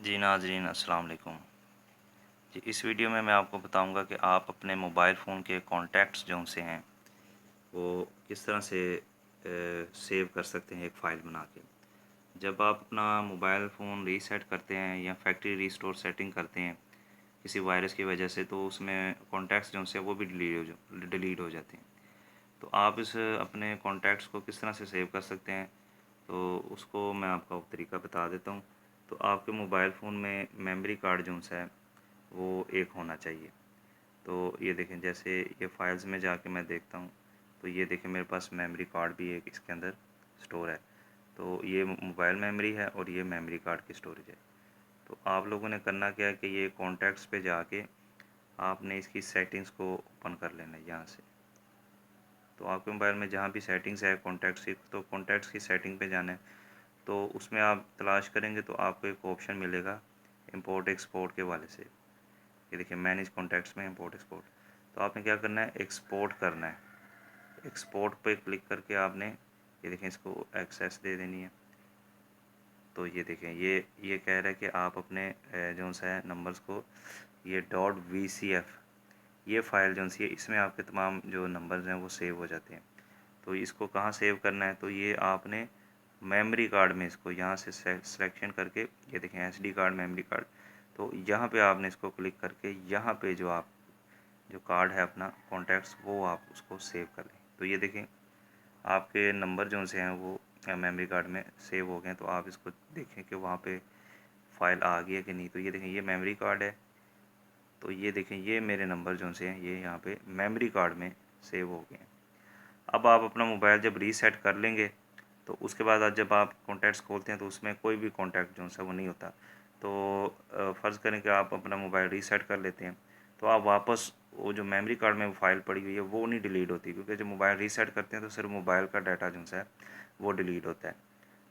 जी नाज़रीन अस्सलाम वालेकुम। जी इस वीडियो में मैं आपको बताऊंगा कि आप अपने मोबाइल फ़ोन के कॉन्टैक्ट्स जो से हैं वो किस तरह से सेव कर सकते हैं एक फ़ाइल बना के। जब आप अपना मोबाइल फ़ोन रीसेट करते हैं या फैक्ट्री रीस्टोर सेटिंग करते हैं किसी वायरस की वजह से, तो उसमें कॉन्टैक्ट्स जो हैं वो भी डिलीट हो जाते हैं। तो आप इस अपने कॉन्टैक्ट्स को किस तरह से सेव कर सकते हैं, तो उसको मैं आपको तरीका बता देता हूँ। तो आपके मोबाइल फ़ोन में मेमोरी कार्ड जो सा है वो एक होना चाहिए। तो ये देखें, जैसे ये फ़ाइल्स में जाके मैं देखता हूँ तो ये देखें मेरे पास मेमोरी कार्ड भी एक इसके अंदर स्टोर है। तो ये मोबाइल मेमोरी है और ये मेमोरी कार्ड की स्टोरेज है। तो आप लोगों ने करना क्या है कि ये कॉन्टैक्ट्स पे जाके आपने इसकी सेटिंग्स को ओपन कर लेना है यहाँ से। तो आपके मोबाइल में जहाँ भी सेटिंग्स है कॉन्टैक्ट्स की, तो कॉन्टैक्ट्स की सेटिंग पे जाना है। तो उसमें आप तलाश करेंगे तो आपको एक ऑप्शन मिलेगा इंपोर्ट एक्सपोर्ट के वाले से। ये देखिए मैनेज कॉन्टैक्ट्स में इंपोर्ट एक्सपोर्ट। तो आपने क्या करना है, एक्सपोर्ट करना है। एक्सपोर्ट पे क्लिक करके आपने ये देखें इसको एक्सेस दे देनी है। तो ये देखें ये कह रहा है कि आप अपने जो सा है नंबर्स को ये .vcf ये फ़ाइल जो सी है इसमें आपके तमाम जो नंबर्स हैं वो सेव हो जाते हैं। तो इसको कहाँ सेव करना है, तो ये आपने मेमोरी कार्ड में इसको यहाँ से सिलेक्शन करके ये देखें एसडी कार्ड मेमोरी कार्ड। तो यहाँ पे आपने इसको क्लिक करके यहाँ पे जो कार्ड है अपना कॉन्टैक्ट्स वो आप उसको सेव कर लें। तो ये देखें आपके नंबर जो से हैं वो मेमोरी कार्ड में सेव हो गए हैं। तो आप इसको देखें कि वहाँ पे फ़ाइल आ गई है कि नहीं। तो ये देखें ये मेमोरी कार्ड है। तो ये देखें ये मेरे नंबर जो से हैं ये यहाँ पे मेमोरी कार्ड में सेव हो गए हैं। अब आप अपना मोबाइल जब रीसेट कर लेंगे तो उसके बाद आज जब आप कॉन्टैक्ट्स खोलते हैं तो उसमें कोई भी कॉन्टैक्ट जो है वो नहीं होता। तो फ़र्ज़ करें कि आप अपना मोबाइल रीसेट कर लेते हैं तो आप वापस वो जो मेमोरी कार्ड में वो फ़ाइल पड़ी हुई है वो नहीं डिलीट होती, क्योंकि जब मोबाइल रीसेट करते हैं तो सिर्फ मोबाइल का डाटा जो है वो डिलीट होता है।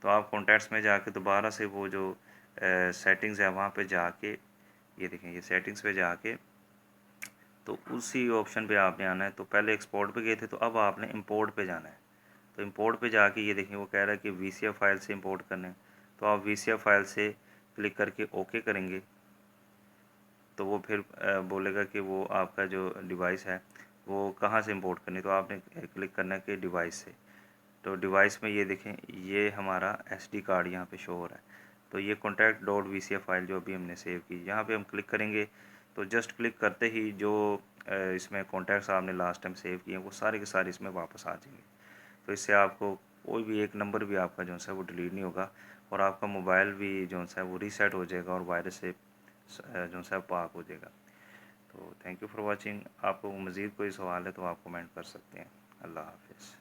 तो आप कॉन्टैक्ट्स में जाके दोबारा से वो जो सेटिंग्स है वहाँ पे जाके ये देखें ये सेटिंग्स पे जाके तो उसी ऑप्शन पे आपने आना है। तो पहले एक्सपोर्ट पे गए थे तो अब आपने इंपोर्ट पे जाना है। तो इंपोर्ट पे जाके ये देखें वो कह रहा है कि वीसीएफ फाइल से इंपोर्ट करना है। तो आप वीसीएफ फाइल से क्लिक करके ओके करेंगे तो वो फिर बोलेगा कि वो आपका जो डिवाइस है वो कहाँ से इंपोर्ट करनी है। तो आपने क्लिक करना है कि डिवाइस से। तो डिवाइस में ये देखें ये हमारा एसडी कार्ड यहाँ पे शो हो रहा है। तो ये कॉन्टैक्ट डॉट वीसीएफ फाइल जो अभी हमने सेव की यहाँ पे हम क्लिक करेंगे तो जस्ट क्लिक करते ही जो इसमें कॉन्टैक्ट्स आपने लास्ट टाइम सेव किए हैं वो सारे के सारे इसमें वापस आ जाएंगे। तो इससे आपको कोई भी एक नंबर भी आपका जो है वो डिलीट नहीं होगा और आपका मोबाइल भी जो है वो रीसेट हो जाएगा और वायरस से जो है पाक हो जाएगा। तो थैंक यू फॉर वाचिंग। आपको मज़ीद कोई सवाल है तो आप कमेंट कर सकते हैं। अल्लाह हाफिज़।